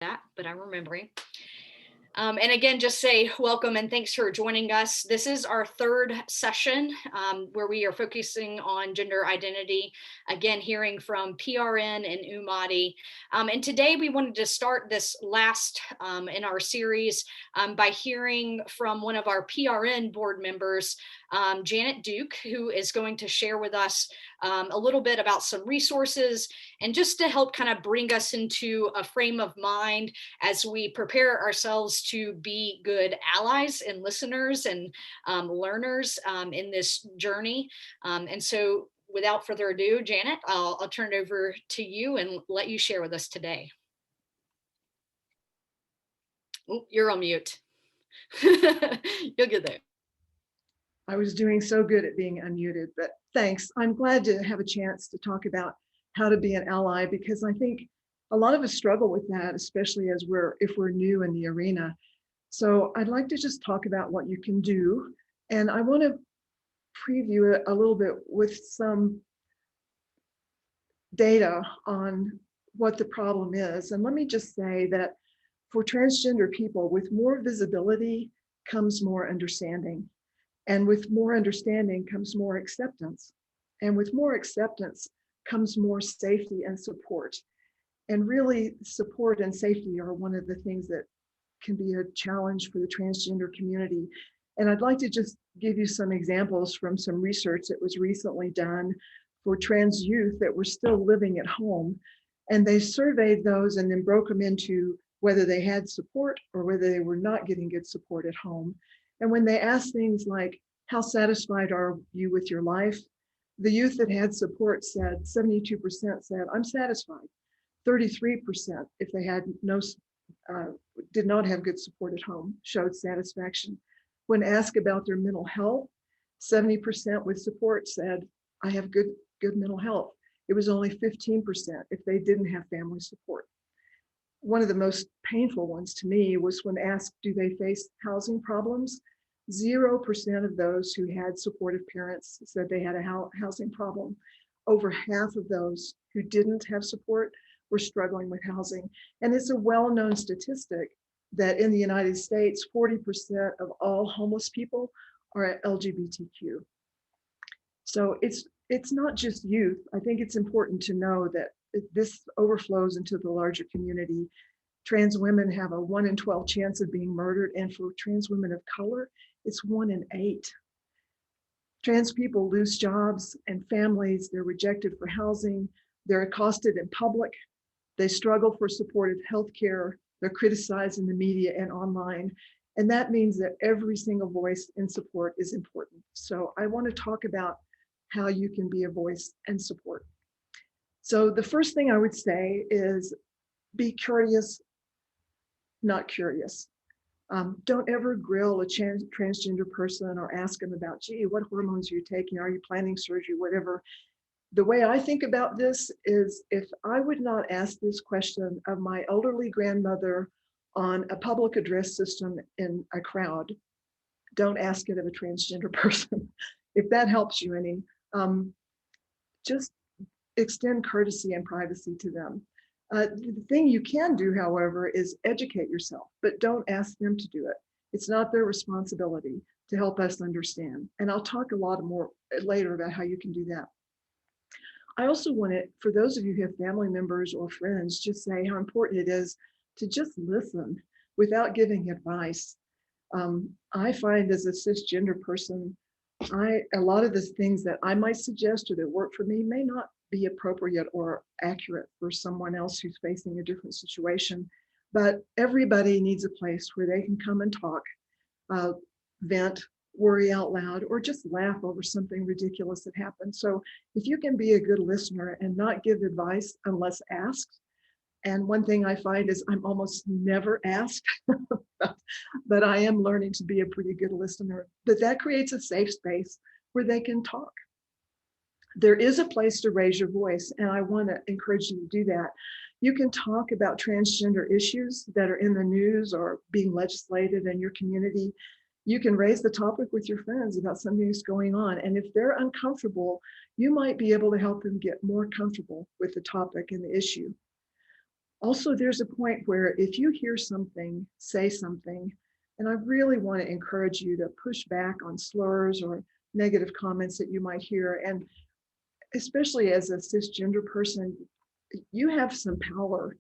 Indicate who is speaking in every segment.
Speaker 1: that, but I'm remembering. And again, just say welcome and thanks for joining us. This is our third session where we are focusing on gender identity, again, hearing from PRN and UMATI. And today we wanted to start this last in our series by hearing from one of our PRN board members, Janet Duke, who is going to share with us a little bit about some resources and just to help kind of bring us into a frame of mind as we prepare ourselves to be good allies and listeners and learners in this journey. And so without further ado, Janet, I'll turn it over to you and let you share with us today. Oh, you're on mute. You'll get there.
Speaker 2: I was doing so good at being unmuted, but thanks. I'm glad to have a chance to talk about how to be an ally, because I think a lot of us struggle with that, especially if we're new in the arena. So I'd like to just talk about what you can do. And I want to preview it a little bit with some data on what the problem is. And let me just say that for transgender people, with more visibility comes more understanding. And with more understanding comes more acceptance. And with more acceptance comes more safety and support. And really, support and safety are one of the things that can be a challenge for the transgender community. And I'd like to just give you some examples from some research that was recently done for trans youth that were still living at home. And they surveyed those and then broke them into whether they had support or whether they were not getting good support at home. And when they asked things like, how satisfied are you with your life? The youth that had support said, 72% said, I'm satisfied. 33%, if they had did not have good support at home, showed satisfaction. When asked about their mental health, 70% with support said, I have good mental health. It was only 15% if they didn't have family support. One of the most painful ones to me was when asked, do they face housing problems? 0% of those who had supportive parents said they had a housing problem. Over half of those who didn't have support were struggling with housing. And it's a well-known statistic that in the United States, 40% of all homeless people are LGBTQ. So it's not just youth. I think it's important to know that this overflows into the larger community. Trans women have a 1 in 12 chance of being murdered, and for trans women of color, it's 1 in 8. Trans people lose jobs and families. They're rejected for housing. They're accosted in public. They struggle for supportive health care. They're criticized in the media and online. And that means that every single voice in support is important. So I want to talk about how you can be a voice and support. So the first thing I would say is be curious, not curious. Don't ever grill a transgender person or ask them about, gee, what hormones are you taking? Are you planning surgery, whatever. The way I think about this is, if I would not ask this question of my elderly grandmother on a public address system in a crowd, don't ask it of a transgender person. If that helps you any, just extend courtesy and privacy to them. The thing you can do, however, is educate yourself, but don't ask them to do it. It's not their responsibility to help us understand. And I'll talk a lot more later about how you can do that. I also want to, for those of you who have family members or friends, just say how important it is to just listen without giving advice. I find as a cisgender person, a lot of the things that I might suggest or that work for me may not be appropriate or accurate for someone else who's facing a different situation. But everybody needs a place where they can come and talk, vent, worry out loud, or just laugh over something ridiculous that happened. So if you can be a good listener and not give advice unless asked, and one thing I find is I'm almost never asked, but I am learning to be a pretty good listener. But that creates a safe space where they can talk. There is a place to raise your voice, and I want to encourage you to do that. You can talk about transgender issues that are in the news or being legislated in your community. You can raise the topic with your friends about something that's going on. And if they're uncomfortable, you might be able to help them get more comfortable with the topic and the issue. Also, there's a point where if you hear something, say something, and I really want to encourage you to push back on slurs or negative comments that you might hear. And especially as a cisgender person, you have some power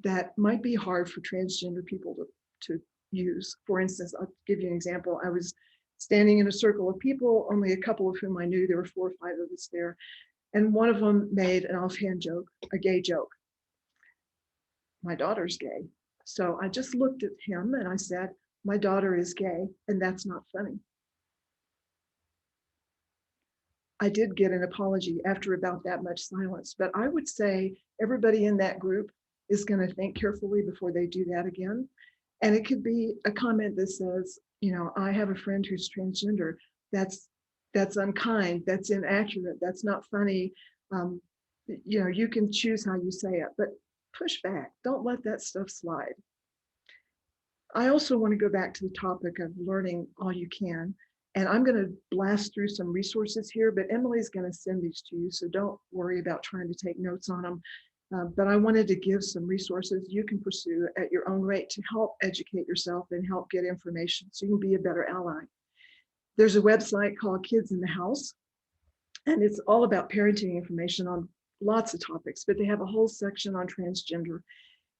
Speaker 2: that might be hard for transgender people to use. For instance, I'll give you an example. I was standing in a circle of people, only a couple of whom I knew. There were 4 or 5 of us there. And one of them made an offhand joke, a gay joke. My daughter's gay. So I just looked at him and I said, my daughter is gay, and that's not funny. I did get an apology after about that much silence, but I would say everybody in that group is going to think carefully before they do that again. And it could be a comment that says, I have a friend who's transgender. That's unkind. That's inaccurate. That's not funny. You can choose how you say it, but push back. Don't let that stuff slide. I also want to go back to the topic of learning all you can. And I'm going to blast through some resources here, but Emily's going to send these to you. So don't worry about trying to take notes on them. But I wanted to give some resources you can pursue at your own rate to help educate yourself and help get information so you can be a better ally. There's a website called Kids in the House, and it's all about parenting information on lots of topics, but they have a whole section on transgender.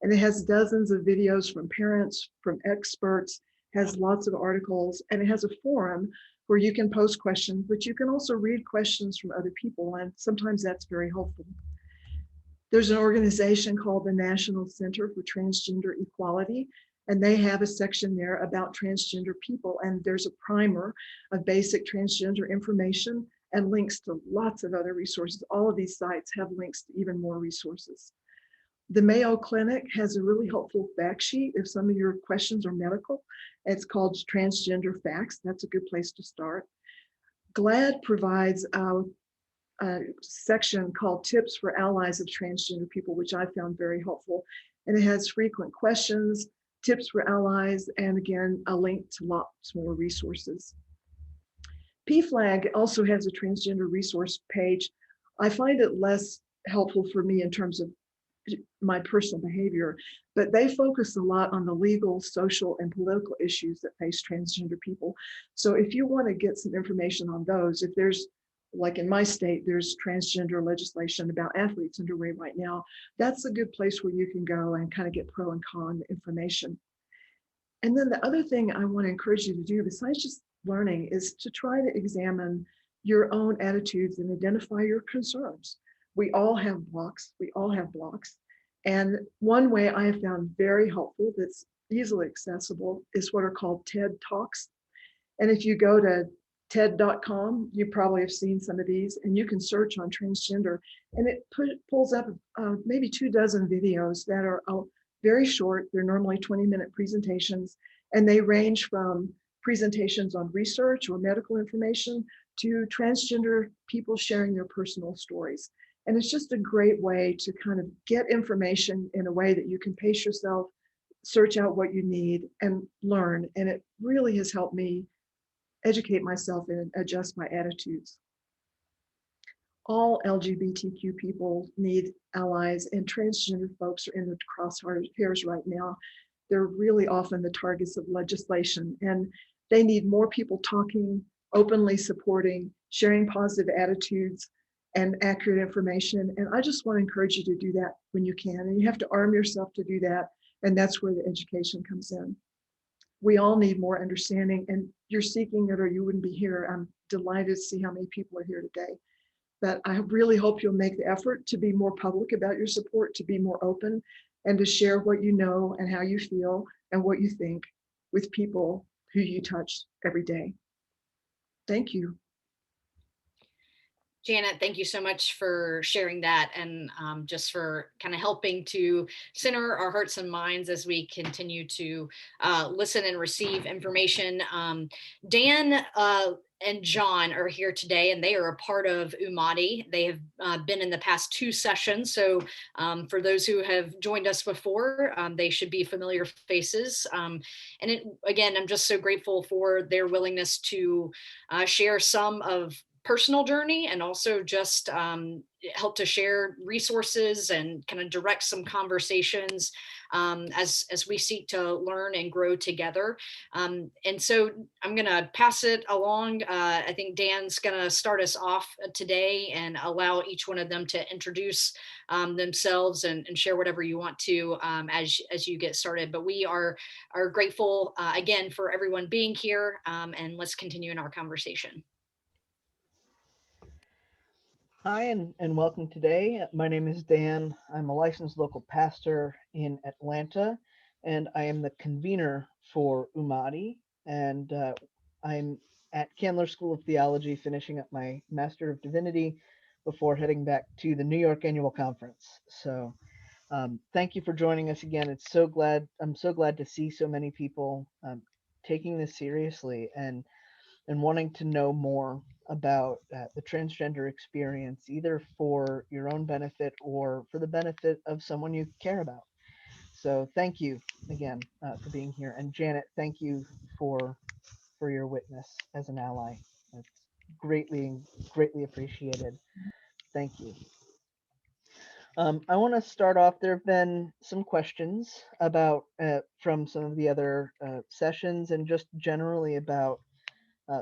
Speaker 2: And it has dozens of videos from parents, from experts, has lots of articles, and it has a forum where you can post questions, but you can also read questions from other people, and sometimes that's very helpful. There's an organization called the National Center for Transgender Equality, and they have a section there about transgender people, and there's a primer of basic transgender information and links to lots of other resources. All of these sites have links to even more resources. The Mayo Clinic has a really helpful fact sheet if some of your questions are medical. It's called Transgender Facts. That's a good place to start. GLAAD provides a section called Tips for Allies of Transgender People, which I found very helpful. And it has frequent questions, tips for allies, and again, a link to lots more resources. PFLAG also has a transgender resource page. I find it less helpful for me in terms of my personal behavior, but they focus a lot on the legal, social, and political issues that face transgender people. So if you want to get some information on those, if there's, like in my state, there's transgender legislation about athletes underway right now, that's a good place where you can go and kind of get pro and con information. And then the other thing I want to encourage you to do, besides just learning, is to try to examine your own attitudes and identify your concerns. We all have blocks. We all have blocks. And one way I have found very helpful that's easily accessible is what are called TED Talks. And if you go to TED.com, you probably have seen some of these, and you can search on transgender, and it pulls up maybe 24 videos that are very short. They're normally 20-minute presentations, and they range from presentations on research or medical information to transgender people sharing their personal stories. And it's just a great way to kind of get information in a way that you can pace yourself, search out what you need, and learn. And it really has helped me educate myself and adjust my attitudes. All LGBTQ people need allies, and transgender folks are in the crosshairs right now. They're really often the targets of legislation, and they need more people talking, openly supporting, sharing positive attitudes and accurate information. And I just want to encourage you to do that when you can. And you have to arm yourself to do that. And that's where the education comes in. We all need more understanding, and you're seeking it or you wouldn't be here. I'm delighted to see how many people are here today. But I really hope you'll make the effort to be more public about your support, to be more open, and to share what you know and how you feel and what you think with people who you touch every day. Thank you.
Speaker 1: Janet, thank you so much for sharing that, and just for kind of helping to center our hearts and minds as we continue to listen and receive information. Dan and John are here today, and they are a part of UMATI. They have been in the past 2 sessions. So for those who have joined us before, they should be familiar faces. Again, I'm just so grateful for their willingness to share some of personal journey, and also just help to share resources and kind of direct some conversations as we seek to learn and grow together. And so I'm going to pass it along. I think Dan's going to start us off today and allow each one of them to introduce themselves and share whatever you want to as you get started. But we are grateful again for everyone being here, and let's continue in our conversation.
Speaker 3: Hi, and welcome today. My name is Dan. I'm a licensed local pastor in Atlanta, and I am the convener for UMATI. And I'm at Candler School of Theology, finishing up my Master of Divinity before heading back to the New York Annual Conference. So thank you for joining us again. I'm so glad to see so many people taking this seriously and wanting to know more about the transgender experience, either for your own benefit or for the benefit of someone you care about. So thank you again for being here. And Janet, thank you for your witness as an ally. It's greatly appreciated. Thank you. I want to start off. There have been some questions about from some of the other sessions and just generally about.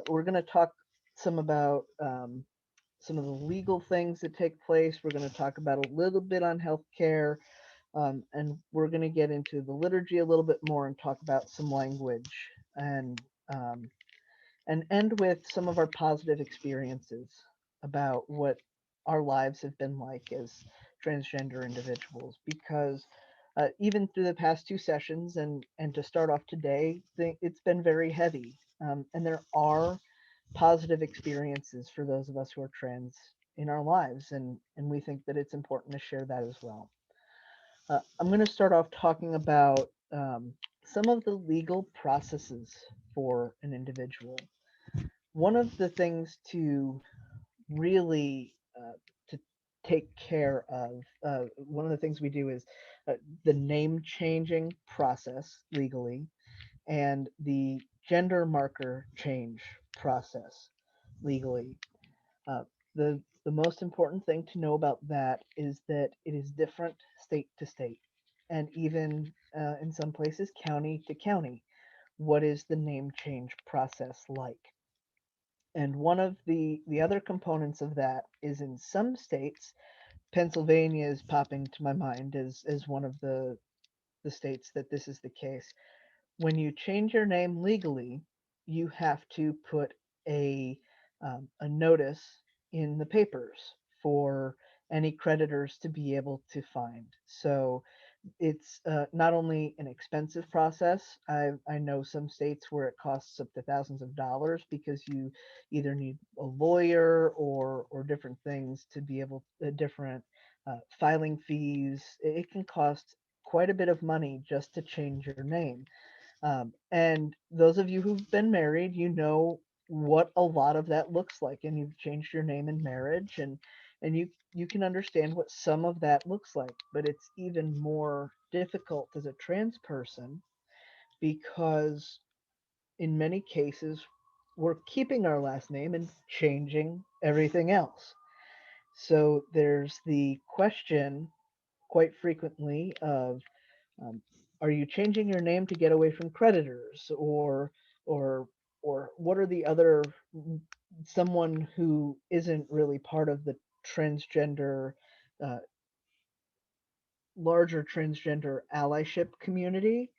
Speaker 3: We're going to talk some about some of the legal things that take place. We're going to talk about a little bit on healthcare, and we're going to get into the liturgy a little bit more and talk about some language and um, and end with some of our positive experiences about what our lives have been like as transgender individuals. Because even through the past two sessions and to start off today, it's been very heavy, and there are positive experiences for those of us who are trans in our lives, and we think that it's important to share that as well. I'm going to start off talking about some of the legal processes for an individual. One of the things to really to take care of, one of the things we do is the name changing process legally and the gender marker change process legally. Uh, the most important thing to know about that is that it is different state to state, and even in some places county to county. What is the name change process like? And one of the other components of that is in some states, Pennsylvania is popping to my mind as one of the states that this is the case. When you change your name legally, you have to put a notice in the papers for any creditors to be able to find. So it's not only an expensive process. I know some states where it costs up to thousands of dollars because you either need a lawyer or different things to be able different filing fees. It can cost quite a bit of money just to change your name. And those of you who've been married, you know what a lot of that looks like, and you've changed your name in marriage, and you can understand what some of that looks like. But it's even more difficult as a trans person because in many cases we're keeping our last name and changing everything else. So there's the question quite frequently of um, are you changing your name to get away from creditors, or or what are the other someone who isn't really part of the transgender uh, larger transgender allyship community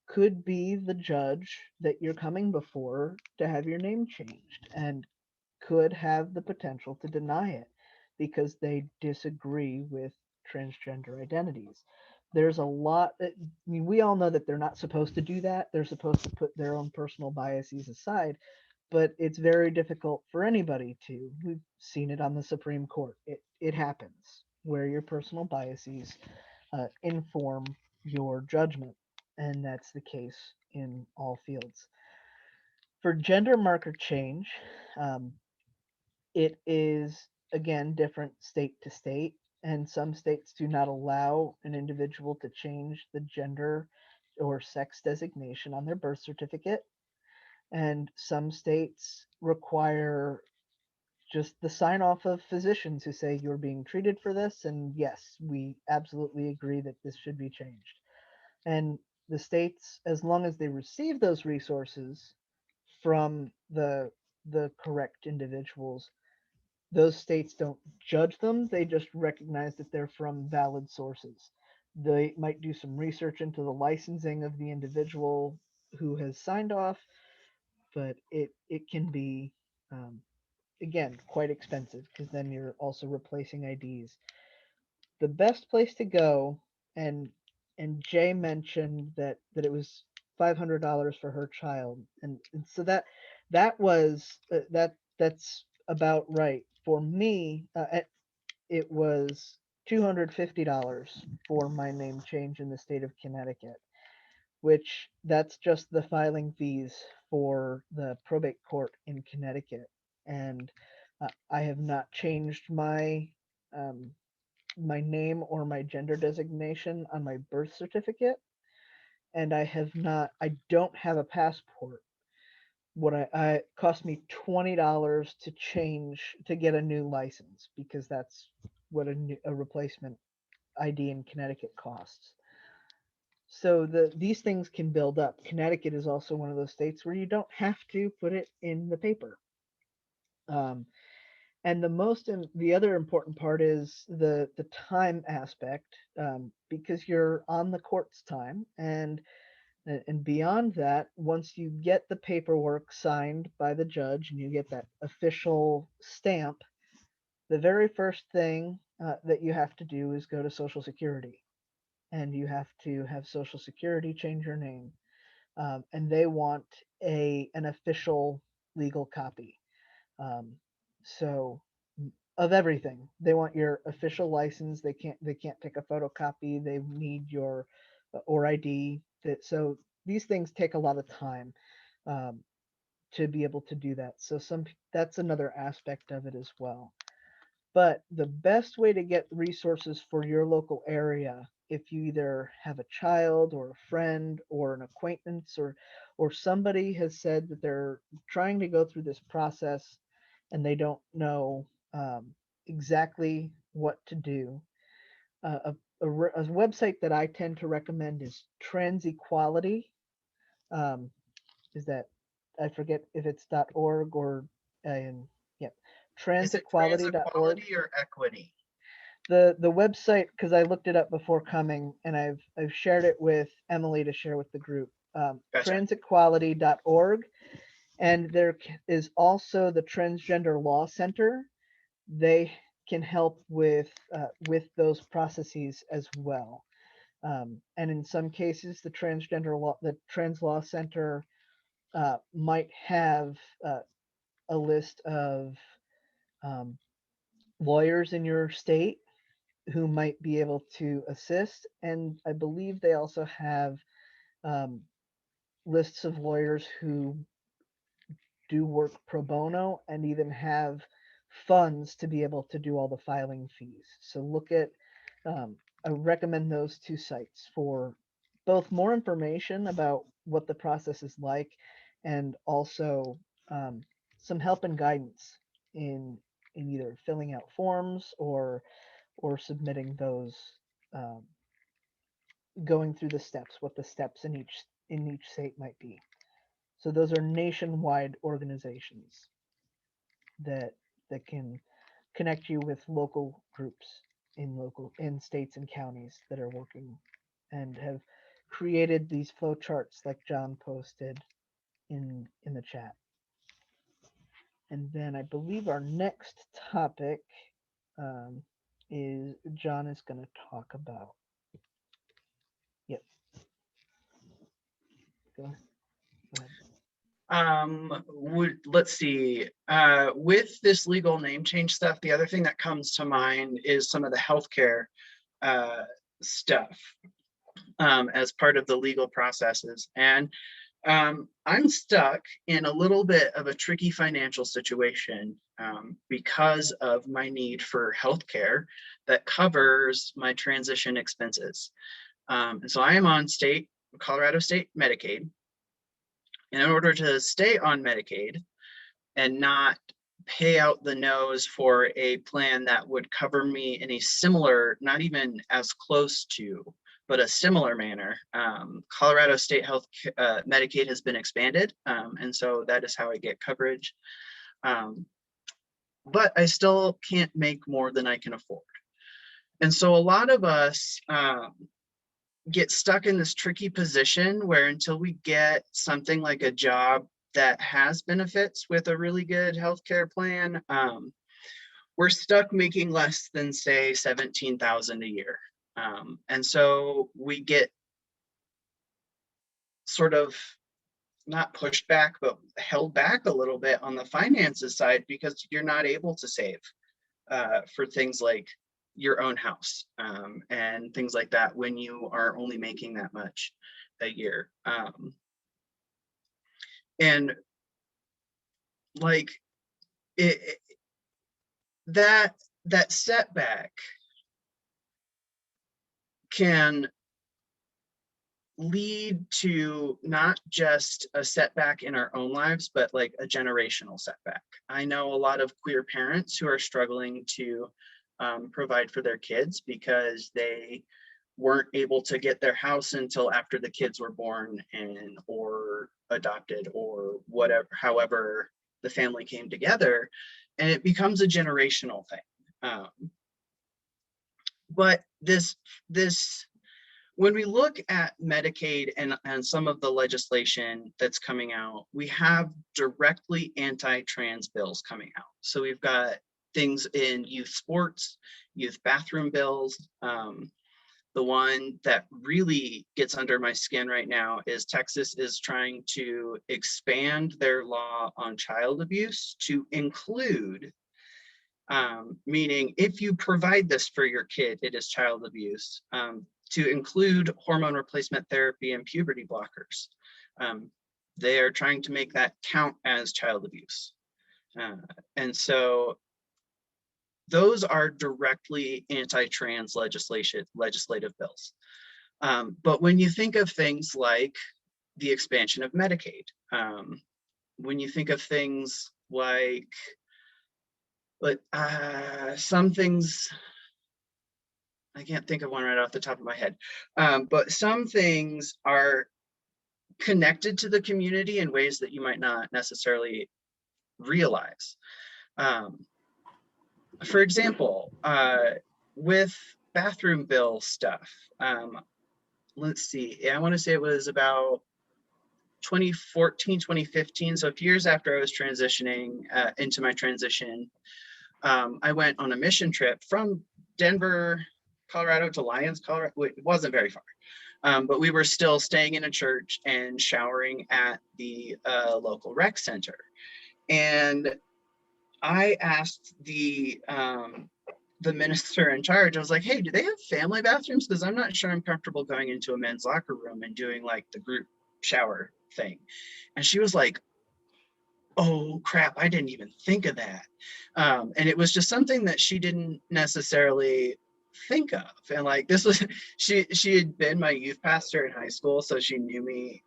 Speaker 3: could be the judge that you're coming before to have your name changed and could have the potential to deny it because they disagree with transgender identities. There's a lot that, I mean, we all know that they're not supposed to do that. They're supposed to put their own personal biases aside, but it's very difficult for anybody to. We've seen it on the Supreme Court. It happens where your personal biases inform your judgment, and that's the case in all fields. For gender marker change, um, it is again different state to state, and some states do not allow an individual to change the gender or sex designation on their birth certificate, and some states require just the sign off of physicians who say you're being treated for this, and yes, we absolutely agree that this should be changed. And the states, as long as they receive those resources from the correct individuals, those states don't judge them. They just recognize that they're from valid sources. They might do some research into the licensing of the individual who has signed off, but it can be again quite expensive because then you're also replacing IDs. The best place to go, and Jay mentioned that it was $500 for her child, and so that was that's about right for me. It was $250 for my name change in the state of Connecticut, which that's just the filing fees for the probate court in Connecticut. And I have not changed um, my name or my gender designation on my birth certificate, and I don't have a passport. What it cost me $20 to change to get a new license because that's what a replacement ID in Connecticut costs. So these things can build up. Connecticut is also one of those states where you don't have to put it in the paper. Um, and the other important part is the time aspect, because you're on the court's time, and beyond that, once you get the paperwork signed by the judge and you get that official stamp, the very first thing that you have to do is go to Social Security, and you have to have Social Security change your name, and they want an official legal copy. Um, so of everything, they want your official license. They can't take a photocopy. They need your or ID. So these things take a lot of time um, to be able to do that. So that's another aspect of it as well. But the best way to get resources for your local area, if you either have a child or a friend or an acquaintance or somebody has said that they're trying to go through this process and they don't know exactly what to do, a website that I tend to recommend is Transequality. Um, is that I forget if it's .org or yeah,
Speaker 4: Is it
Speaker 3: transequality.org.
Speaker 4: transequality or equity?
Speaker 3: The website, because I looked it up before coming, and I've shared it with Emily to share with the group.
Speaker 4: Gotcha.
Speaker 3: Transequality.org, and there is also the Transgender Law Center. They can help with those processes as well. And in some cases, the Trans Law Center might have a list of um, lawyers in your state who might be able to assist. And I believe they also have um, lists of lawyers who do work pro bono and even have funds to be able to do all the filing fees. So I recommend those two sites for both more information about what the process is like and also some help and guidance in either filling out forms or submitting those, um, going through the steps, what the steps in each state might be. So those are nationwide organizations that can connect you with local groups in states and counties that are working and have created these flow charts like John posted in the chat. And then I believe our next topic is John is going to talk about. Yep. Go ahead.
Speaker 4: Let's see. With this legal name change stuff, the other thing that comes to mind is some of the healthcare stuff as part of the legal processes. And I'm stuck in a little bit of a tricky financial situation because of my need for healthcare that covers my transition expenses. And so I am on Colorado State Medicaid. And in order to stay on Medicaid and not pay out the nose for a plan that would cover me in a similar, not even as close to, but a similar manner. Colorado State Health Medicaid has been expanded, and so that is how I get coverage. But I still can't make more than I can afford. And so a lot of us get stuck in this tricky position where until we get something like a job that has benefits with a really good healthcare plan, we're stuck making less than, say, $17,000 a year. And so we get sort of not pushed back, but held back a little bit on the finances side because you're not able to save for things like your own house and things like that when you are only making that much a year. And like that setback can lead to not just a setback in our own lives, but like a generational setback. I know a lot of queer parents who are struggling to provide for their kids because they weren't able to get their house until after the kids were born and or adopted or whatever, however the family came together, and it becomes a generational thing. But this when we look at Medicaid and some of the legislation that's coming out, we have directly anti-trans bills coming out. So we've got things in youth sports, youth bathroom bills. The one that really gets under my skin right now is Texas is trying to expand their law on child abuse to include, meaning if you provide this for your kid, it is child abuse, to include hormone replacement therapy and puberty blockers. They are trying to make that count as child abuse. And so those are directly anti-trans legislative bills. But when you think of things like the expansion of Medicaid, when you think of things like some things, I can't think of one right off the top of my head, but some things are connected to the community in ways that you might not necessarily realize. For example, with bathroom bill stuff, let's see, I want to say it was about 2014, 2015, so a few years after I was transitioning into my transition, I went on a mission trip from Denver, Colorado to Lyons, Colorado. It wasn't very far, but we were still staying in a church and showering at the local rec center. And I asked the minister in charge, I was like, hey, do they have family bathrooms? Because I'm not sure I'm comfortable going into a men's locker room and doing like the group shower thing. And she was like, oh crap, I didn't even think of that. And it was just something that she didn't necessarily think of. And like this was, she had been my youth pastor in high school, so she knew me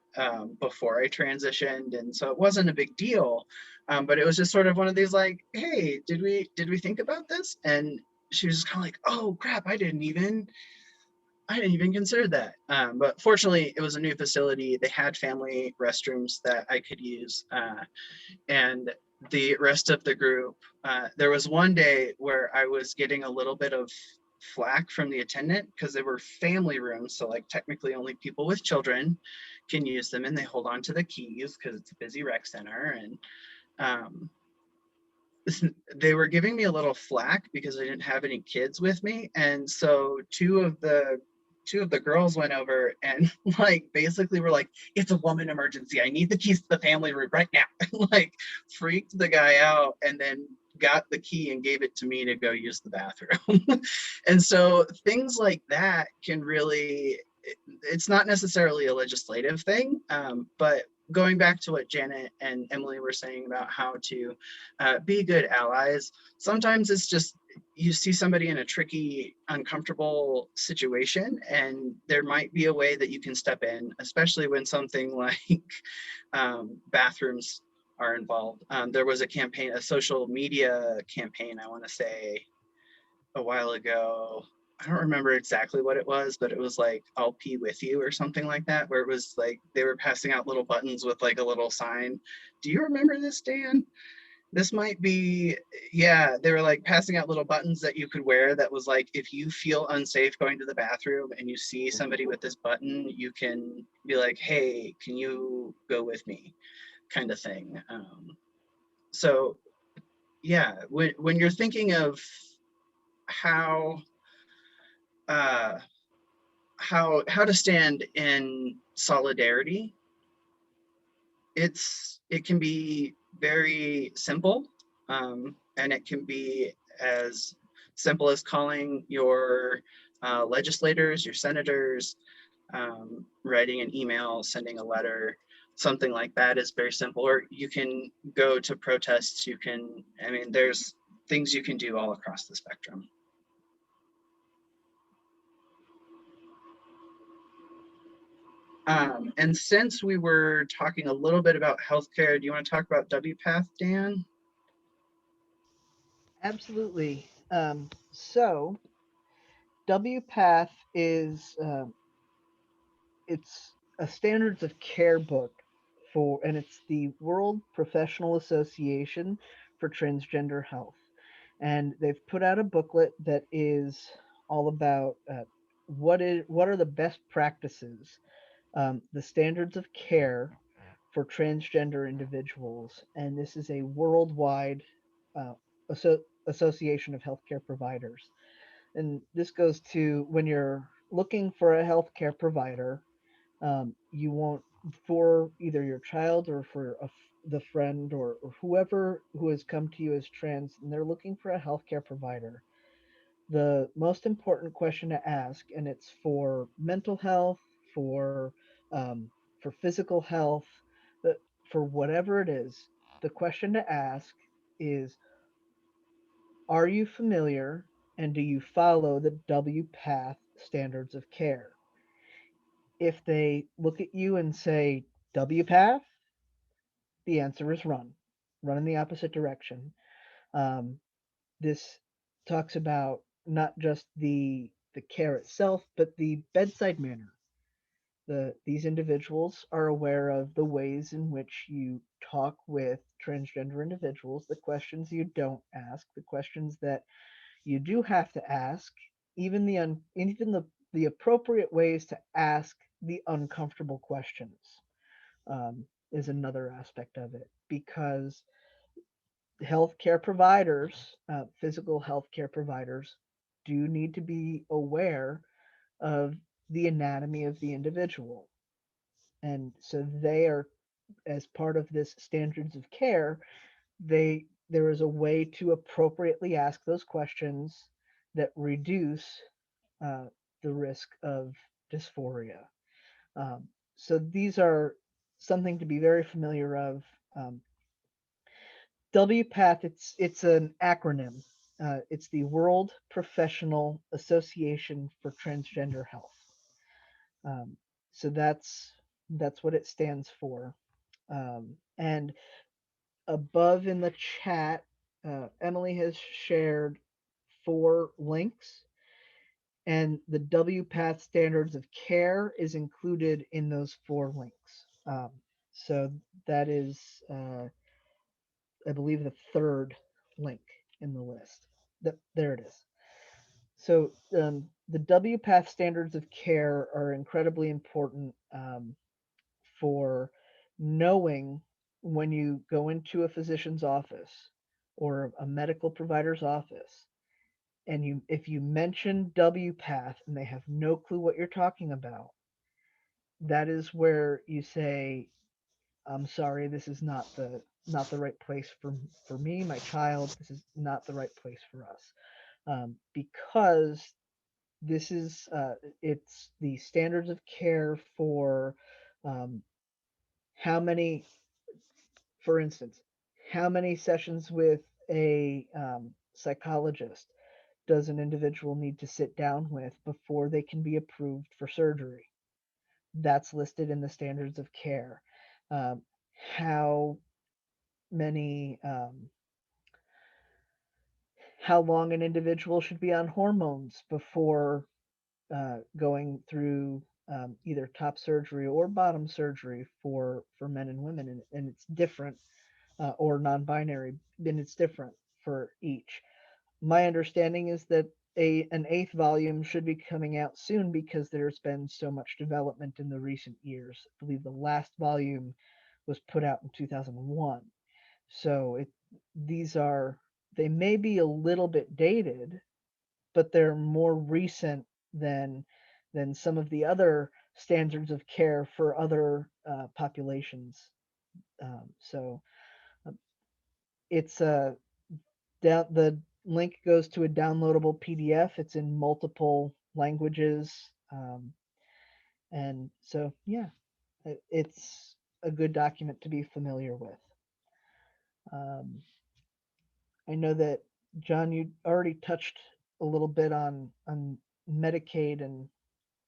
Speaker 4: before I transitioned, and so it wasn't a big deal. But it was just sort of one of these like, hey, did we think about this? And she was kind of like, oh crap, I didn't even consider that. But fortunately, it was a new facility. They had family restrooms that I could use. And the rest of the group, there was one day where I was getting a little bit of flack from the attendant because they were family rooms. So like technically only people with children can use them, and they hold on to the keys because it's a busy rec center. And they were giving me a little flack because I didn't have any kids with me. And so two of the girls went over and like basically were like, it's a woman emergency, I need the keys to the family room right now. Like freaked the guy out, and then got the key and gave it to me to go use the bathroom. And so things like that can really, it's not necessarily a legislative thing, but going back to what Janet and Emily were saying about how to be good allies, sometimes it's just you see somebody in a tricky, uncomfortable situation, and there might be a way that you can step in, especially when something like bathrooms are involved. There was a campaign, a social media campaign, I want to say a while ago. I don't remember exactly what it was, but it was like, I'll pee with you or something like that, where it was like they were passing out little buttons with like a little sign. Do you remember this, Dan? This might be, yeah, they were like passing out little buttons that you could wear that was like, if you feel unsafe going to the bathroom and you see somebody with this button, you can be like, hey, can you go with me? Kind of thing. So yeah, when you're thinking of how uh, how to stand in solidarity, it can be very simple, and it can be as simple as calling your legislators, your senators, writing an email, sending a letter, something like that is very simple. Or you can go to protests. You can, I mean, there's things you can do all across the spectrum. And since we were talking a little bit about healthcare, do you want to talk about WPATH, Dan?
Speaker 3: Absolutely. So WPATH is it's a standards of care book for, and it's the World Professional Association for Transgender Health, and they've put out a booklet that is all about what are the best practices, the standards of care for transgender individuals, and this is a worldwide uh, association of healthcare providers. And this goes to when you're looking for a healthcare provider, you want for either your child or for the friend or whoever who has come to you as trans, and they're looking for a healthcare provider. The most important question to ask, and it's for mental health, for for physical health, for whatever it is, the question to ask is, are you familiar and do you follow the WPATH standards of care? If they look at you and say WPATH, the answer is run. Run in the opposite direction. Um, this talks about not just the care itself, but the bedside manner. These individuals are aware of the ways in which you talk with transgender individuals, the questions you don't ask, the questions that you do have to ask, even the appropriate ways to ask the uncomfortable questions, is another aspect of it, because healthcare providers, physical healthcare providers, do need to be aware of the anatomy of the individual. And so they are, as part of this standards of care, there is a way to appropriately ask those questions that reduce uh, the risk of dysphoria. So these are something to be very familiar of. WPATH, it's an acronym. It's the World Professional Association for Transgender Health. Um, so that's what it stands for. And above in the chat, Emily has shared 4 links, and the WPATH standards of care is included in those 4 links. So that is, I believe, the third link in the list. There it is. So the WPATH standards of care are incredibly important, for knowing when you go into a physician's office or a medical provider's office, and if you mention WPATH and they have no clue what you're talking about, that is where you say, I'm sorry, this is not the right place for me, my child. This is not the right place for us, because this is it's the standards of care for, um, how many, for instance, how many sessions with a psychologist does an individual need to sit down with before they can be approved for surgery? That's listed in the standards of care. Um, how many how long an individual should be on hormones before going through either top surgery or bottom surgery for men and women, and it's different, or non-binary, and it's different for each. My understanding is that an 8th volume should be coming out soon because there's been so much development in the recent years. I believe the last volume was put out in 2001. So they may be a little bit dated, but they're more recent than some of the other standards of care for other populations. So it's the link goes to a downloadable PDF. It's in multiple languages, and so yeah, it's a good document to be familiar with. I know that John, you already touched a little bit on Medicaid, and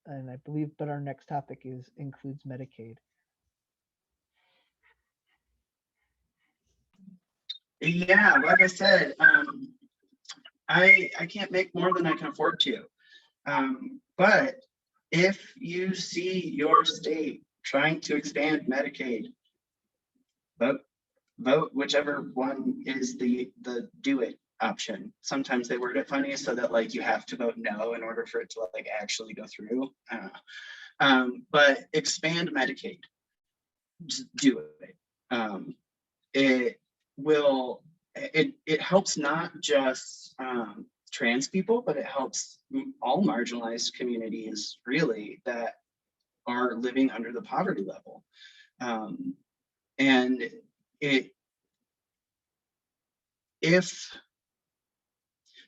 Speaker 3: I believe, but our next topic includes Medicaid.
Speaker 4: Yeah, like I said, I can't make more than I can afford to. But if you see your state trying to expand Medicaid, vote whichever one is the do it option. Sometimes they word it funny so that like you have to vote no in order for it to like actually go through. But expand Medicaid. Just do it. It helps not just trans people, but it helps all marginalized communities really that are living under the poverty level. And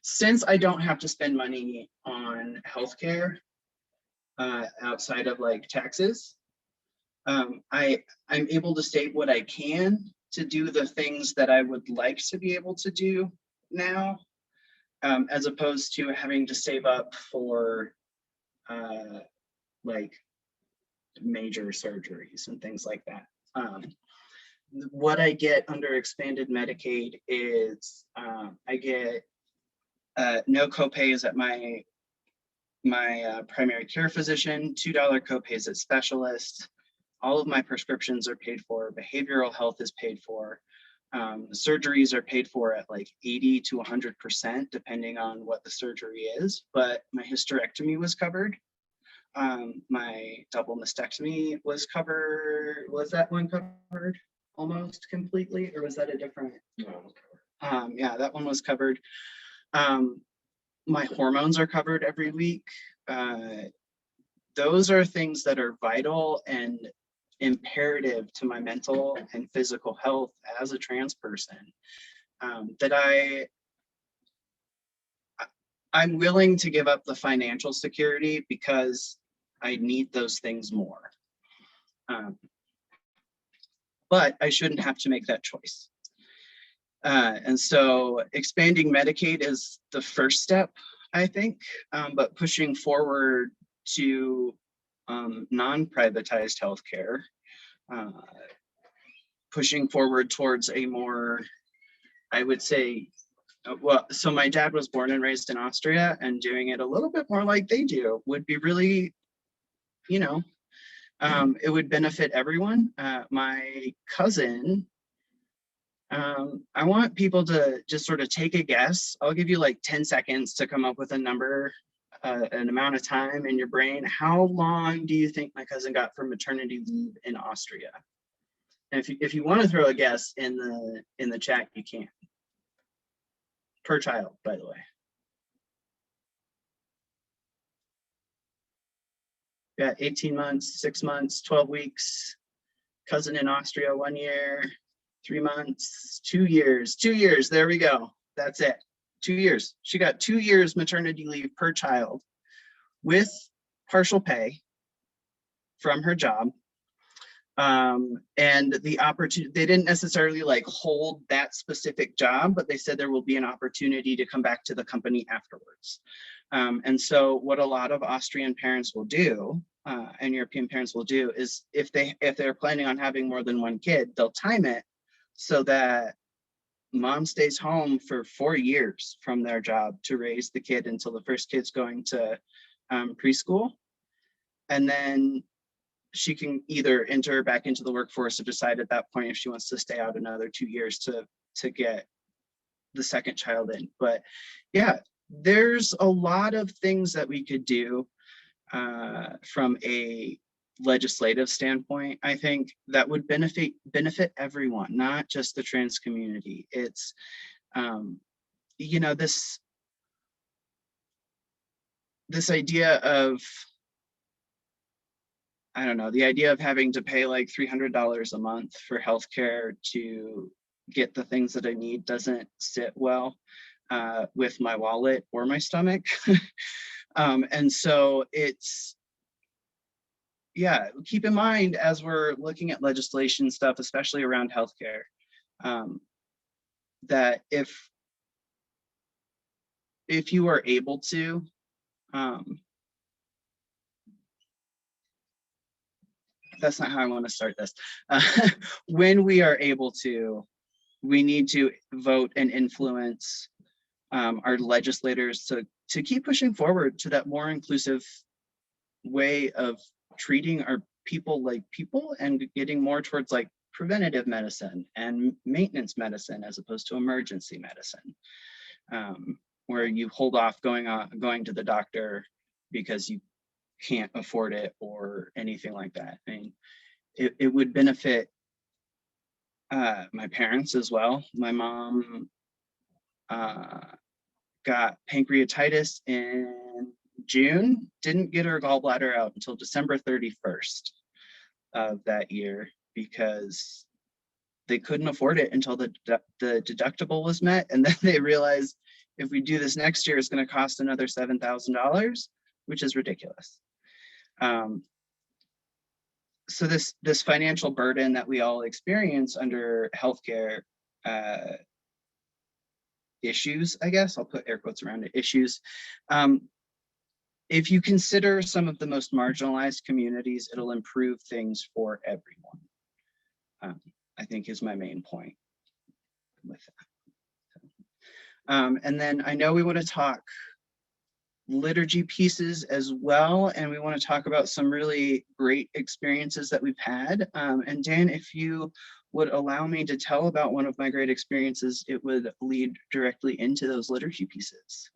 Speaker 4: since I don't have to spend money on healthcare outside of like taxes, I'm able to state what I can to do the things that I would like to be able to do now, as opposed to having to save up for like major surgeries and things like that. What I get under expanded Medicaid is I get no copays at my primary care physician, $2 copays at specialists. All of my prescriptions are paid for. Behavioral health is paid for. Surgeries are paid for at like 80 to 100%, depending on what the surgery is. But my hysterectomy was covered. My double mastectomy was covered. Was that one covered almost completely, or was that a different? No. Yeah, that one was covered. My hormones are covered every week. Those are things that are vital and imperative to my mental and physical health as a trans person, that I'm willing to give up the financial security because I need those things more. But I shouldn't have to make that choice. And so expanding Medicaid is the first step, I think, but pushing forward to non-privatized healthcare, pushing forward towards a more, I would say, well, so my dad was born and raised in Austria, and doing it a little bit more like they do would be really, you know, it would benefit everyone. My cousin, I want people to just sort of take a guess. I'll give you like 10 seconds to come up with a number, an amount of time in your brain. How long do you think my cousin got for maternity leave in Austria? And if you want to throw a guess in the chat, you can. Per child, by the way. Yeah, 18 months, 6 months, 12 weeks. Cousin in Austria, 1 year, 3 months, 2 years. 2 years, there we go. That's it. 2 years. She got 2 years maternity leave per child with partial pay from her job. And the opportunity, they didn't necessarily like hold that specific job, but they said there will be an opportunity to come back to the company afterwards. And so what a lot of Austrian parents will do, and European parents will do, is if they're planning on having more than one kid, they'll time it so that mom stays home for 4 years from their job to raise the kid until the first kid's going to preschool. And then she can either enter back into the workforce or decide at that point if she wants to stay out another 2 years to get the second child in. But yeah, there's a lot of things that we could do from a legislative standpoint, I think, that would benefit everyone, not just the trans community. It's you know, this idea of, I don't know, the idea of having to pay like $300 a month for healthcare to get the things that I need doesn't sit well with my wallet or my stomach. And so it's, yeah, keep in mind as we're looking at legislation stuff, especially around healthcare, that if you are able to, that's not how I want to start this. When we are able to, we need to vote and influence our legislators to keep pushing forward to that more inclusive way of treating our people like people, and getting more towards like preventative medicine and maintenance medicine as opposed to emergency medicine, where you hold off going to the doctor because you can't afford it or anything like that. I mean, it would benefit my parents as well. My mom got pancreatitis in June, didn't get her gallbladder out until December 31st of that year because they couldn't afford it until the deductible was met. And then they realized if we do this next year, it's going to cost another $7,000, which is ridiculous. So this financial burden that we all experience under healthcare issues, I guess, I'll put air quotes around it, issues. If you consider some of the most marginalized communities, it'll improve things for everyone, I think is my main point with that. And then I know we want to talk liturgy pieces as well, and we want to talk about some really great experiences that we've had. And Dan, if you would allow me to tell about one of my great experiences, it would lead directly into those liturgy pieces.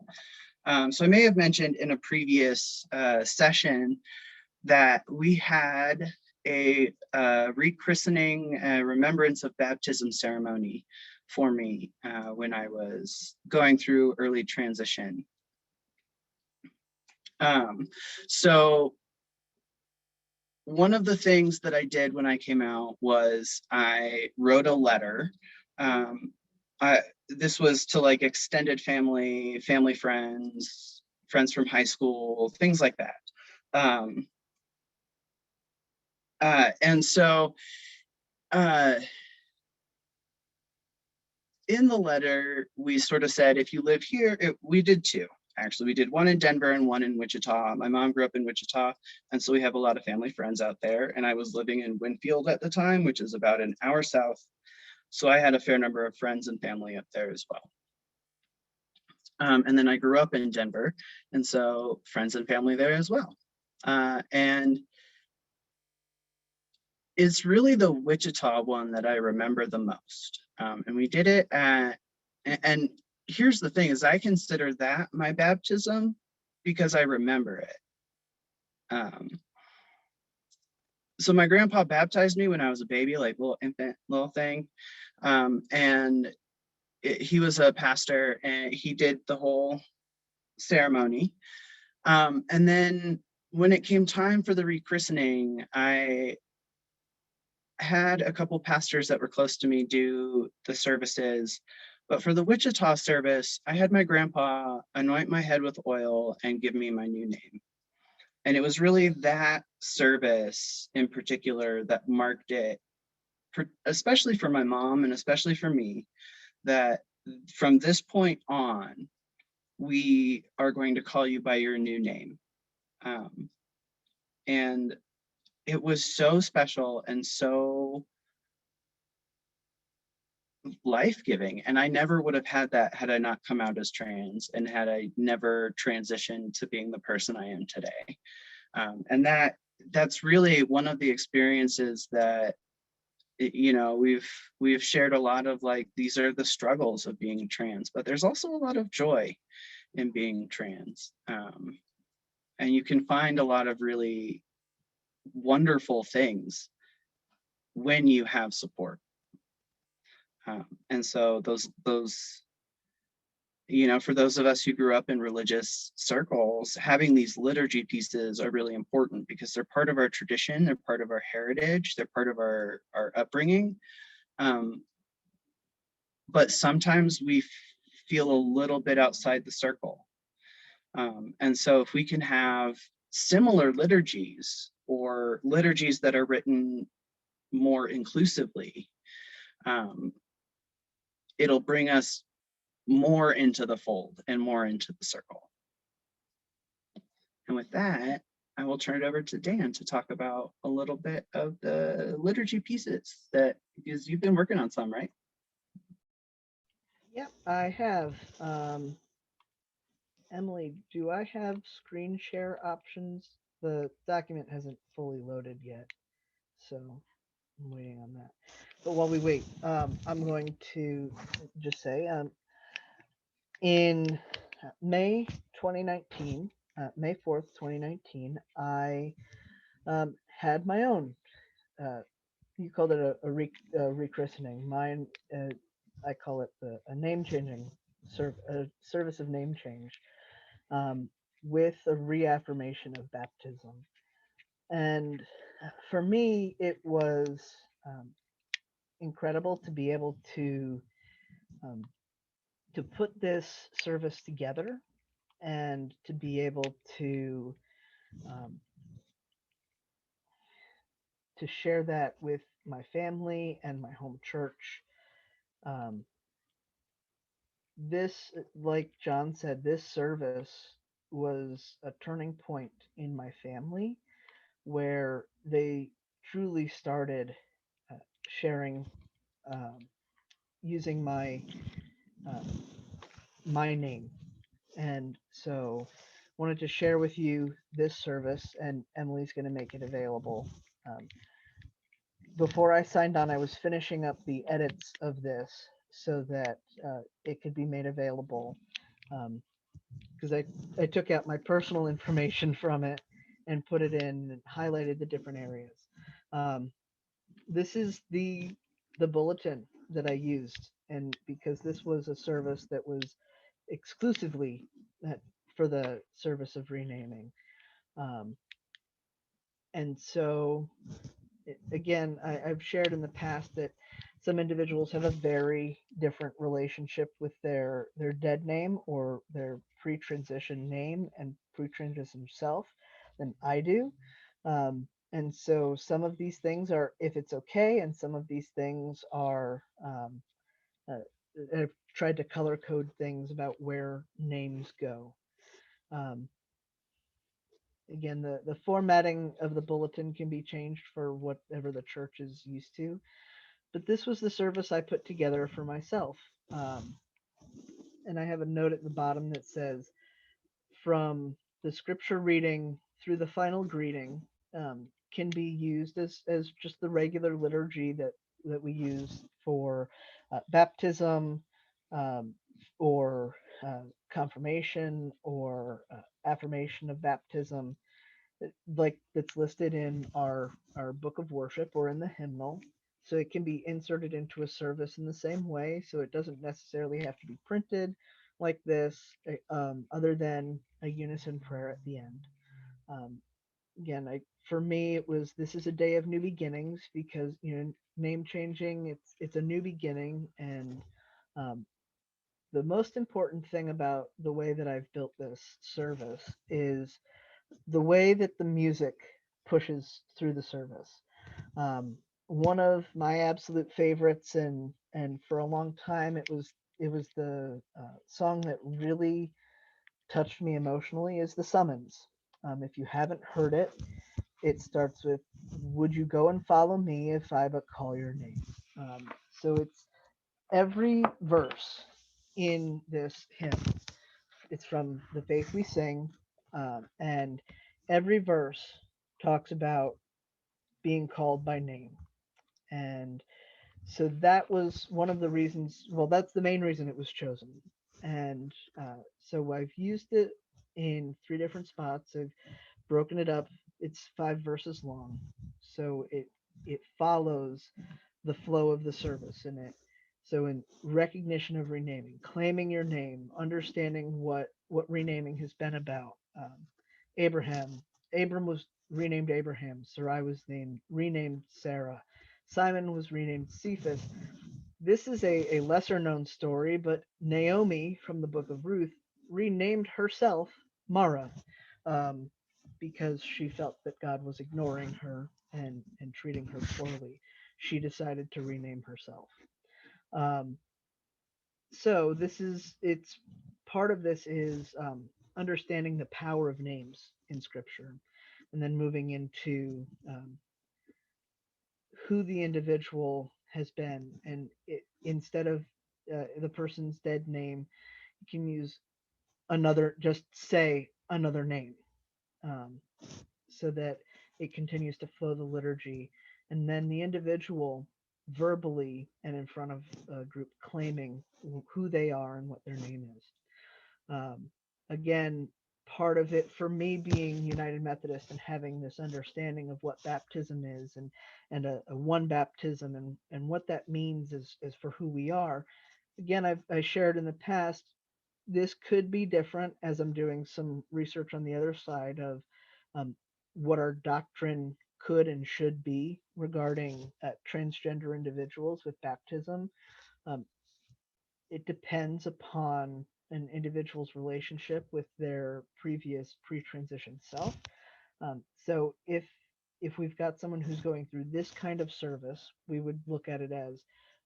Speaker 4: So I may have mentioned in a previous session that we had a rechristening remembrance of baptism ceremony for me when I was going through early transition. So one of the things that I did when I came out was I wrote a letter. This was to like extended family, friends from high school, things like that. And so in the letter, we sort of said, if you live here, we did two. Actually, we did one in Denver and one in Wichita. My mom grew up in Wichita, and so we have a lot of family friends out there. And I was living in Winfield at the time, which is about an hour south. So I had a fair number of friends and family up there as well. And then I grew up in Denver, and so friends and family there as well. And it's really the Wichita one that I remember the most. And we did it at, and here's the thing is I consider that my baptism because I remember it. So my grandpa baptized me when I was a baby, like little infant, little thing. And he was a pastor and he did the whole ceremony. And then when it came time for the rechristening, I had a couple pastors that were close to me do the services. But for the Wichita service, I had my grandpa anoint my head with oil and give me my new name. And it was really that service in particular that marked it, especially for my mom and especially for me, that from this point on, we are going to call you by your new name. And it was so special and so life-giving. And I never would have had that had I not come out as trans and had I never transitioned to being the person I am today. And that's really one of the experiences that, you know, we've shared a lot of, like, these are the struggles of being trans, but there's also a lot of joy in being trans. And you can find a lot of really wonderful things when you have support. And so those, you know, for those of us who grew up in religious circles, having these liturgy pieces are really important because they're part of our tradition, they're part of our heritage, they're part of our upbringing. But sometimes we feel a little bit outside the circle. And so if we can have similar liturgies or liturgies that are written more inclusively, it'll bring us more into the fold and more into the circle. And with that, I will turn it over to Dan to talk about a little bit of the liturgy pieces because you've been working on some, right?
Speaker 3: Yep, I have. Emily, do I have screen share options? The document hasn't fully loaded yet, so I'm waiting on that. But while we wait, I'm going to just say, in May 2019, May 4th, 2019, I had my own, you called it a rechristening. Mine, I call it a name changing, a service of name change, with a reaffirmation of baptism. And for me, it was incredible to be able to put this service together and to be able to share that with my family and my home church. This, like John said, this service was a turning point in my family where they truly started sharing, using my my name. And so wanted to share with you this service, and Emily's going to make it available. Before I signed on, I was finishing up the edits of this so that it could be made available, because I took out my personal information from it and put it in and highlighted the different areas. This is the bulletin that I used, and because this was a service that was exclusively for the service of renaming. And so, again, I've shared in the past that some individuals have a very different relationship with their dead name or their pre-transition name and pre-transition self than I do. And so some of these things are if it's okay, and some of these things are, I've tried to color code things about where names go. Again, the formatting of the bulletin can be changed for whatever the church is used to, but this was the service I put together for myself. And I have a note at the bottom that says, from the scripture reading through the final greeting, can be used as just the regular liturgy that we use for baptism, or confirmation, or affirmation of baptism, like that's listed in our book of worship or in the hymnal. So it can be inserted into a service in the same way. So it doesn't necessarily have to be printed like this, other than a unison prayer at the end. Again, for me, it was, this is a day of new beginnings, because name changing, it's a new beginning. And the most important thing about the way that I've built this service is the way that the music pushes through the service. One of my absolute favorites, and for a long time, it was the song that really touched me emotionally, is the Summons. If you haven't heard it, it starts with, "Would you go and follow me if I but call your name?" So every verse in this hymn, it's from The Faith We Sing, and every verse talks about being called by name. And so that was one of the reasons, well, that's the main reason it was chosen. And so I've used it in 3 different spots. I've broken it up. It's 5 verses long. So it follows the flow of the service in it. So in recognition of renaming, claiming your name, understanding what renaming has been about. Abram was renamed Abraham. Sarai was renamed Sarah. Simon was renamed Cephas. This is a lesser known story, but Naomi from the book of Ruth renamed herself Mara, um, because she felt that God was ignoring her and treating her poorly. She decided to rename herself. Um, so it's part of this is understanding the power of names in Scripture, and then moving into who the individual has been, and instead of the person's dead name, you can use just say another name, um, so that it continues to flow the liturgy, and then the individual verbally and in front of a group claiming who they are and what their name is. Again, part of it for me being United Methodist and having this understanding of what baptism is, and a one baptism, and what that means is for who we are. Again, I shared in the past, this could be different as I'm doing some research on the other side of what our doctrine could and should be regarding transgender individuals with baptism. Um, it depends upon an individual's relationship with their previous pre-transition self. So if we've got someone who's going through this kind of service, we would look at it as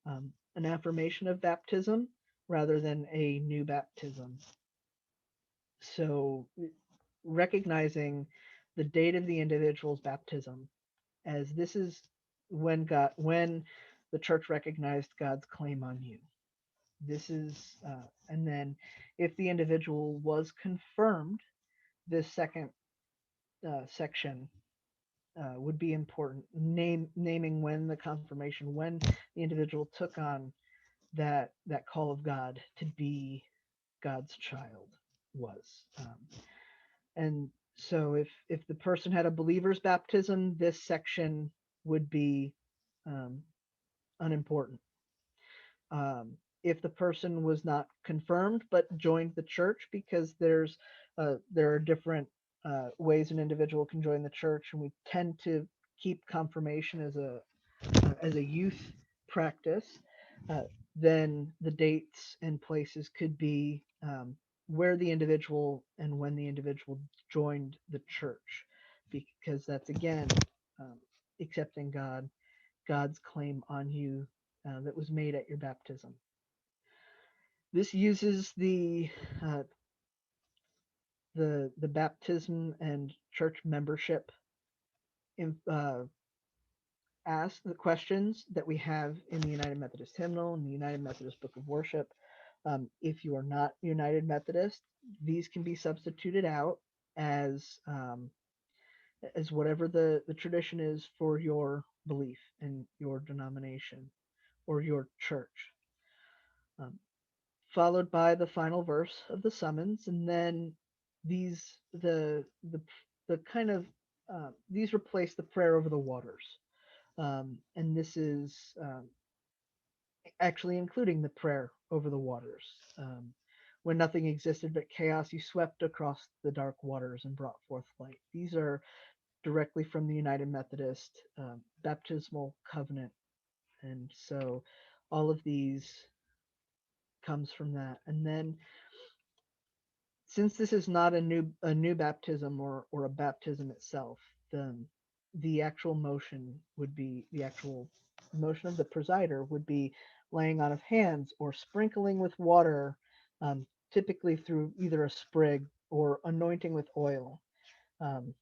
Speaker 3: an affirmation of baptism rather than a new baptism. So recognizing the date of the individual's baptism, as this is when the church recognized God's claim on you. This is, and then if the individual was confirmed, this second section would be important. Naming when the confirmation, when the individual took on that call of God to be God's child was. And so if the person had a believer's baptism, this section would be unimportant. If the person was not confirmed but joined the church, because there are different ways an individual can join the church, and we tend to keep confirmation as a youth practice, then the dates and places could be where the individual and when the individual joined the church, because that's again accepting God's claim on you that was made at your baptism. This uses the baptism and church membership ask the questions that we have in the United Methodist Hymnal and the United Methodist Book of Worship. If you are not United Methodist, these can be substituted out as whatever the tradition is for your belief and your denomination or your church. Followed by the final verse of the summons, and then these the kind of these replace the prayer over the waters, and this is actually including the prayer over the waters. When nothing existed but chaos, you swept across the dark waters and brought forth light. These are directly from the United Methodist baptismal covenant, and so all of these comes from that. And then, since this is not a new baptism or a baptism itself, then the actual motion would be the actual motion of the presider would be laying on of hands or sprinkling with water, typically through either a sprig or anointing with oil, and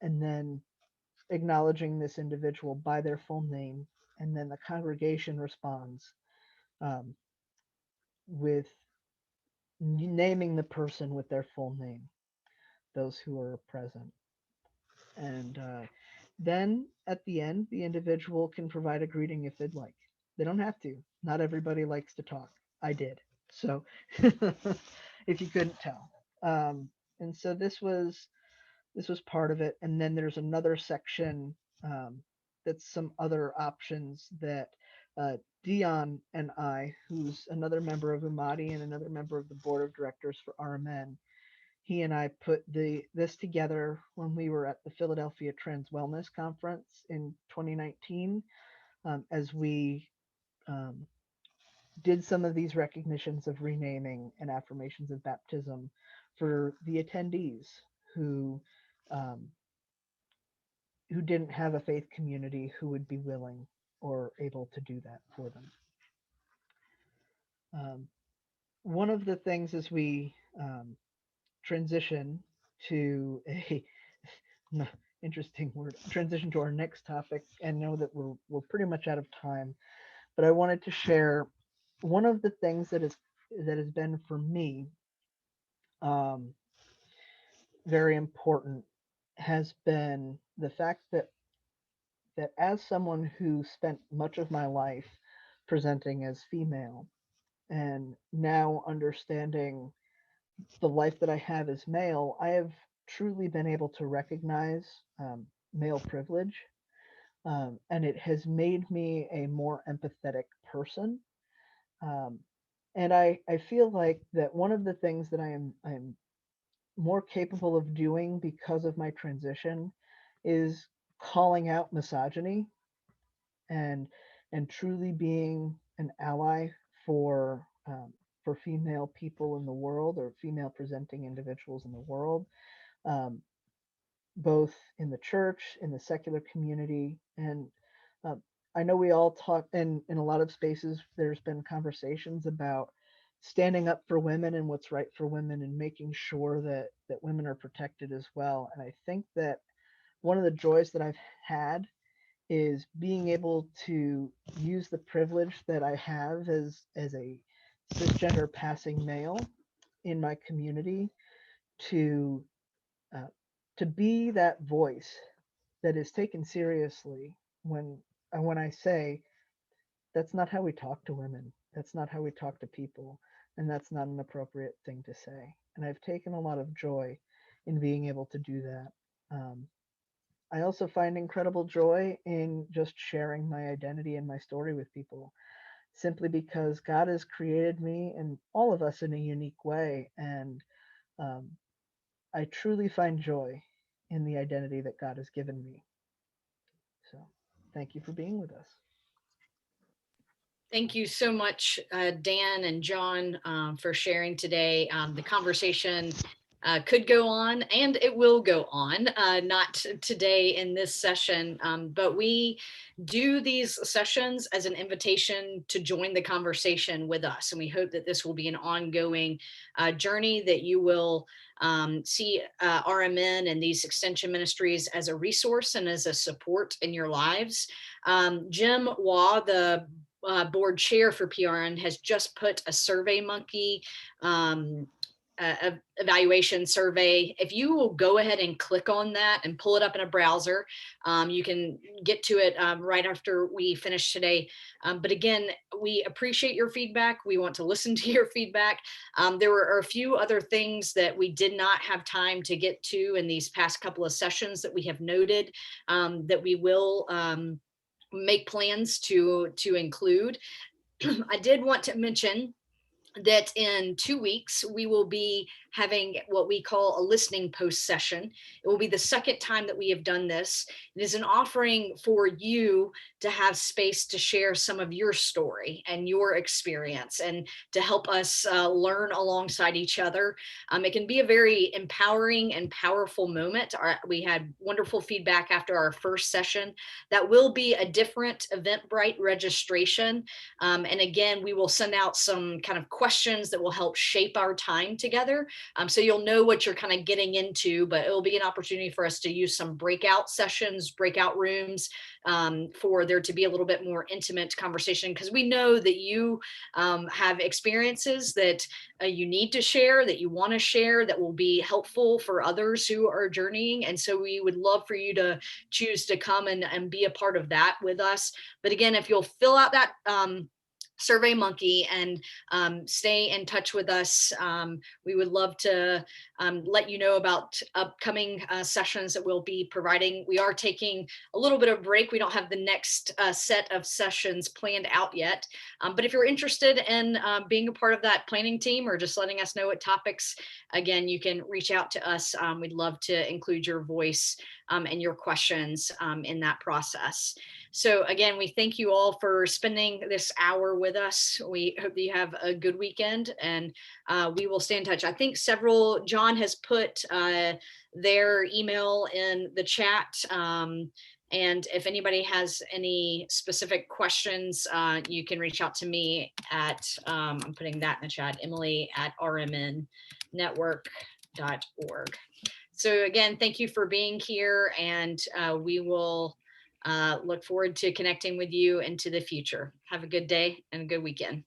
Speaker 3: then acknowledging this individual by their full name, and then the congregation responds with naming the person with their full name, those who are present. And then at the end, the individual can provide a greeting if they'd like. They don't have to. Not everybody likes to talk. I did. So if you couldn't tell. And so this was part of it. And then there's another section that's some other options that Dion and I, who's another member of UMATI and another member of the board of directors for RMN, he and I put this together when we were at the Philadelphia Trans Wellness Conference in 2019, as we did some of these recognitions of renaming and affirmations of baptism for the attendees who didn't have a faith community who would be willing or able to do that for them. One of the things as we transition to a interesting word, transition to our next topic, and know that we're pretty much out of time, but I wanted to share one of the things that has been for me very important has been the fact that as someone who spent much of my life presenting as female and now understanding the life that I have as male, I have truly been able to recognize male privilege, and it has made me a more empathetic person. And I feel like that one of the things that I'm more capable of doing because of my transition is calling out misogyny and truly being an ally for female people in the world, or female presenting individuals in the world, both in the church, in the secular community. And I know we all talk in a lot of spaces, there's been conversations about standing up for women and what's right for women and making sure that women are protected as well. And I think that one of the joys that I've had is being able to use the privilege that I have as a cisgender passing male in my community to be that voice that is taken seriously when I say that's not how we talk to women, that's not how we talk to people, and that's not an appropriate thing to say. And I've taken a lot of joy in being able to do that. I also find incredible joy in just sharing my identity and my story with people, simply because God has created me and all of us in a unique way. And I truly find joy in the identity that God has given me. So thank you for being with us.
Speaker 1: Thank you so much, Dan and John, for sharing today. The conversation could go on, and it will go on, not today in this session, but we do these sessions as an invitation to join the conversation with us. And we hope that this will be an ongoing journey, that you will see RMN and these extension ministries as a resource and as a support in your lives. Jim Waugh, the board chair for PRN, has just put a Survey Monkey evaluation survey. If you will go ahead and click on that and pull it up in a browser, you can get to it right after we finish today. But again, we appreciate your feedback. We want to listen to your feedback. There were a few other things that we did not have time to get to in these past couple of sessions that we have noted, that we will make plans to include. I did want to mention that in 2 weeks, we will be having what we call a listening post session. It will be the second time that we have done this. It is an offering for you to have space to share some of your story and your experience, and to help us learn alongside each other. It can be a very empowering and powerful moment. We had wonderful feedback after our first session. That will be a different Eventbrite registration. And again, we will send out some kind of questions that will help shape our time together. So you'll know what you're kind of getting into, but it'll be an opportunity for us to use some breakout sessions, breakout rooms, for there to be a little bit more intimate conversation, because we know that you have experiences that you need to share, that you want to share, that will be helpful for others who are journeying. And so we would love for you to choose to come and be a part of that with us. But again, if you'll fill out that Survey Monkey and stay in touch with us, we would love to let you know about upcoming sessions that we'll be providing. We are taking a little bit of break. We don't have the next set of sessions planned out yet. But if you're interested in being a part of that planning team or just letting us know what topics, again, you can reach out to us. We'd love to include your voice and your questions in that process. So again, we thank you all for spending this hour with us. We hope that you have a good weekend, and we will stay in touch. I think John has put their email in the chat. And if anybody has any specific questions, you can reach out to me at, I'm putting that in the chat, emily@rmnnetwork.org. So again, thank you for being here, and we will look forward to connecting with you into the future. Have a good day and a good weekend.